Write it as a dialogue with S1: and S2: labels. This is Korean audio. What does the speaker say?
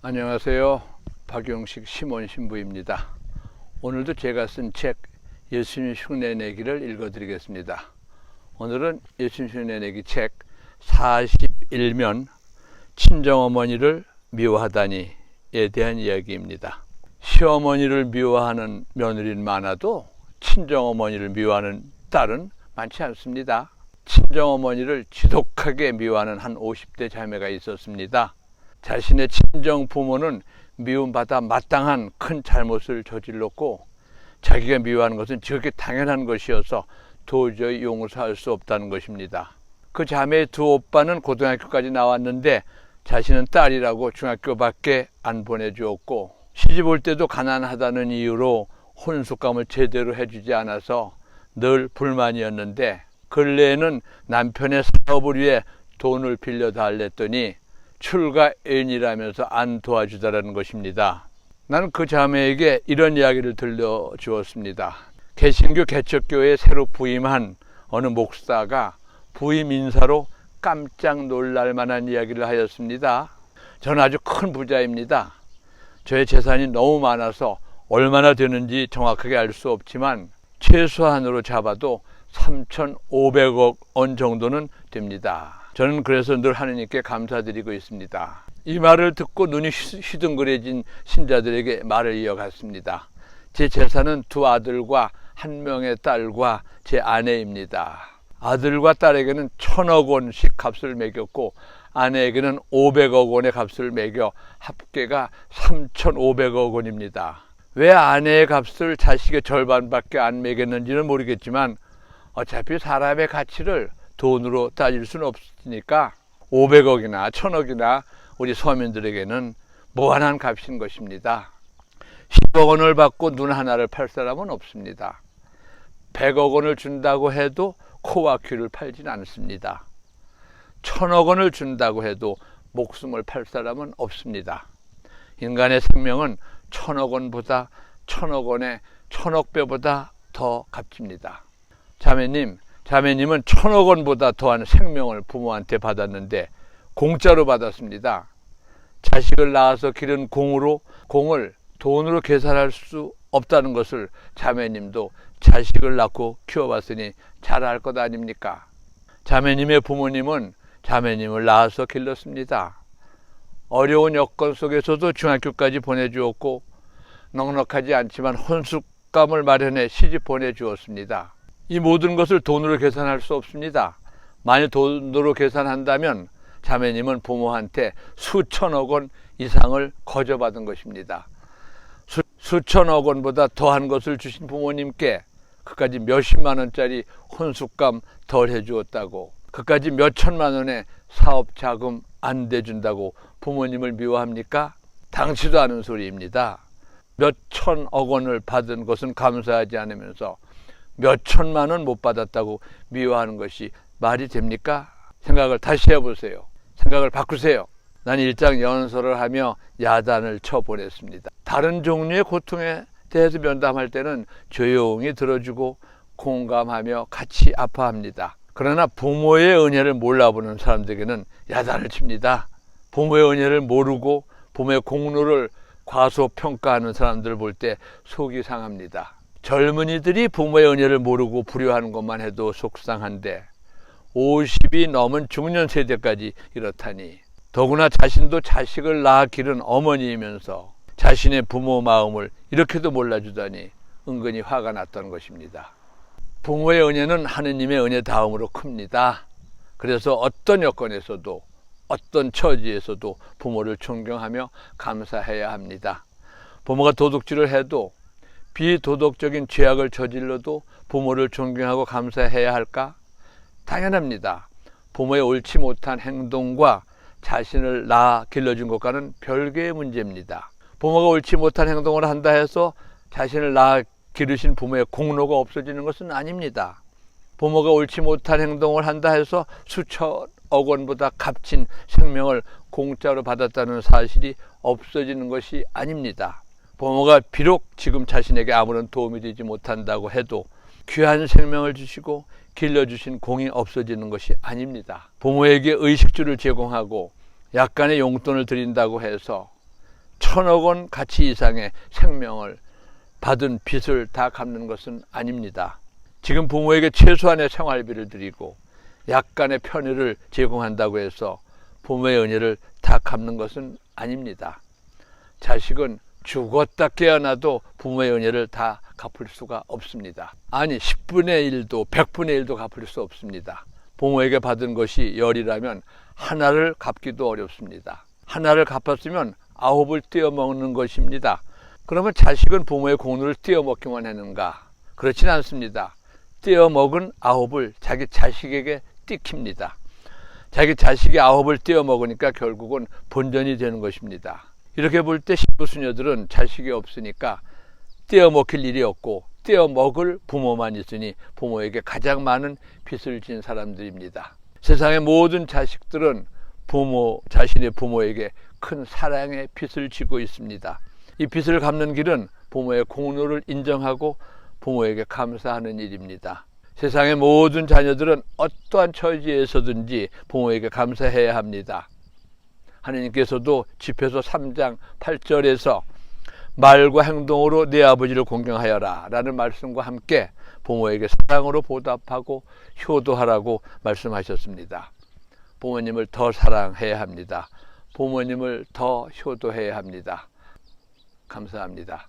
S1: 안녕하세요. 박용식 심원 신부입니다. 오늘도 제가 쓴 책 예수님 흉내내기를 읽어드리겠습니다. 오늘은 예수님 흉내내기 책 41면 친정어머니를 미워하다니에 대한 이야기입니다. 시어머니를 미워하는 며느리는 많아도 친정어머니를 미워하는 딸은 많지 않습니다. 친정어머니를 지독하게 미워하는 한 50대 자매가 있었습니다. 자신의 친정 부모는 미움받아 마땅한 큰 잘못을 저질렀고 자기가 미워하는 것은 지극히 당연한 것이어서 도저히 용서할 수 없다는 것입니다. 그 자매의 두 오빠는 고등학교까지 나왔는데 자신은 딸이라고 중학교밖에 안 보내주었고 시집 올 때도 가난하다는 이유로 혼숙감을 제대로 해주지 않아서 늘 불만이었는데 근래에는 남편의 사업을 위해 돈을 빌려달랬더니 출가애인이라면서 안 도와주다라는 것입니다. 나는 그 자매에게 이런 이야기를 들려주었습니다. 개신교 개척교회에 새로 부임한 어느 목사가 부임 인사로 깜짝 놀랄 만한 이야기를 하였습니다. 저는 아주 큰 부자입니다. 저의 재산이 너무 많아서 얼마나 되는지 정확하게 알 수 없지만 최소한으로 잡아도 3,500억 원 정도는 됩니다. 저는 그래서 늘 하느님께 감사드리고 있습니다. 이 말을 듣고 눈이 휘둥그레진 신자들에게 말을 이어갔습니다. 제 재산은 두 아들과 한 명의 딸과 제 아내입니다. 아들과 딸에게는 1,000억 원씩 값을 매겼고 아내에게는 500억 원의 값을 매겨 합계가 3,500억 원입니다. 왜 아내의 값을 자식의 절반밖에 안 매겼는지는 모르겠지만 어차피 사람의 가치를 돈으로 따질 수는 없으니까 500억이나 1,000억이나 우리 서민들에게는 무한한 값인 것입니다. 10억 원을 받고 눈 하나를 팔 사람은 없습니다. 100억 원을 준다고 해도 코와 귀를 팔진 않습니다. 1,000억 원을 준다고 해도 목숨을 팔 사람은 없습니다. 인간의 생명은 1,000억 원보다 1,000억 원의 1,000억 배보다 더 값집니다. 자매님은 1,000억 원보다 더한 생명을 부모한테 받았는데 공짜로 받았습니다. 자식을 낳아서 기른 공을 돈으로 계산할 수 없다는 것을 자매님도 자식을 낳고 키워봤으니 잘 알 것 아닙니까? 자매님의 부모님은 자매님을 낳아서 길렀습니다. 어려운 여건 속에서도 중학교까지 보내주었고 넉넉하지 않지만 혼숙감을 마련해 시집 보내주었습니다. 이 모든 것을 돈으로 계산할 수 없습니다. 만일 돈으로 계산한다면 자매님은 부모한테 수천억 원 이상을 거저받은 것입니다. 수천억 원보다 더한 것을 주신 부모님께 그까지 몇십만 원짜리 혼숙감 덜 해주었다고, 그까지 몇천만 원의 사업 자금 안 대준다고 부모님을 미워합니까? 당치도 않은 소리입니다. 몇천억 원을 받은 것은 감사하지 않으면서 몇천만 원 못 받았다고 미워하는 것이 말이 됩니까? 생각을 다시 해보세요. 생각을 바꾸세요. 난 일장연설을 하며 야단을 쳐보냈습니다. 다른 종류의 고통에 대해서 면담할 때는 조용히 들어주고 공감하며 같이 아파합니다. 그러나 부모의 은혜를 몰라보는 사람들에게는 야단을 칩니다. 부모의 은혜를 모르고 부모의 공로를 과소평가하는 사람들을 볼 때 속이 상합니다. 젊은이들이 부모의 은혜를 모르고 불효하는 것만 해도 속상한데 50이 넘은 중년 세대까지 이렇다니, 더구나 자신도 자식을 낳아 기른 어머니이면서 자신의 부모 마음을 이렇게도 몰라주다니 은근히 화가 났던 것입니다. 부모의 은혜는 하느님의 은혜 다음으로 큽니다. 그래서 어떤 여건에서도 어떤 처지에서도 부모를 존경하며 감사해야 합니다. 부모가 도둑질을 해도 비도덕적인 죄악을 저질러도 부모를 존경하고 감사해야 할까? 당연합니다. 부모의 옳지 못한 행동과 자신을 낳아 길러준 것과는 별개의 문제입니다. 부모가 옳지 못한 행동을 한다 해서 자신을 낳아 기르신 부모의 공로가 없어지는 것은 아닙니다. 부모가 옳지 못한 행동을 한다 해서 수천억 원보다 값진 생명을 공짜로 받았다는 사실이 없어지는 것이 아닙니다. 부모가 비록 지금 자신에게 아무런 도움이 되지 못한다고 해도 귀한 생명을 주시고 길러주신 공이 없어지는 것이 아닙니다. 부모에게 의식주를 제공하고 약간의 용돈을 드린다고 해서 천억 원 가치 이상의 생명을 받은 빚을 다 갚는 것은 아닙니다. 지금 부모에게 최소한의 생활비를 드리고 약간의 편의를 제공한다고 해서 부모의 은혜를 다 갚는 것은 아닙니다. 자식은 죽었다 깨어나도 부모의 은혜를 다 갚을 수가 없습니다. 아니 10분의 1도 100분의 1도 갚을 수 없습니다. 부모에게 받은 것이 10이라면 하나를 갚기도 어렵습니다. 하나를 갚았으면 9을 떼어먹는 것입니다. 그러면 자식은 부모의 공로를 떼어먹기만 하는가? 그렇진 않습니다. 떼어먹은 9을 자기 자식에게 띠킵니다. 자기 자식이 9을 떼어먹으니까 결국은 본전이 되는 것입니다. 이렇게 볼 때 신부수녀들은 자식이 없으니까 떼어먹힐 일이 없고 떼어먹을 부모만 있으니 부모에게 가장 많은 빚을 진 사람들입니다. 세상의 모든 자식들은 자신의 부모에게 큰 사랑의 빚을 지고 있습니다. 이 빚을 갚는 길은 부모의 공로를 인정하고 부모에게 감사하는 일입니다. 세상의 모든 자녀들은 어떠한 처지에서든지 부모에게 감사해야 합니다. 하느님께서도 집회서 3장 8절에서 말과 행동으로 내 아버지를 공경하여라 라는 말씀과 함께 부모에게 사랑으로 보답하고 효도하라고 말씀하셨습니다. 부모님을 더 사랑해야 합니다. 부모님을 더 효도해야 합니다. 감사합니다.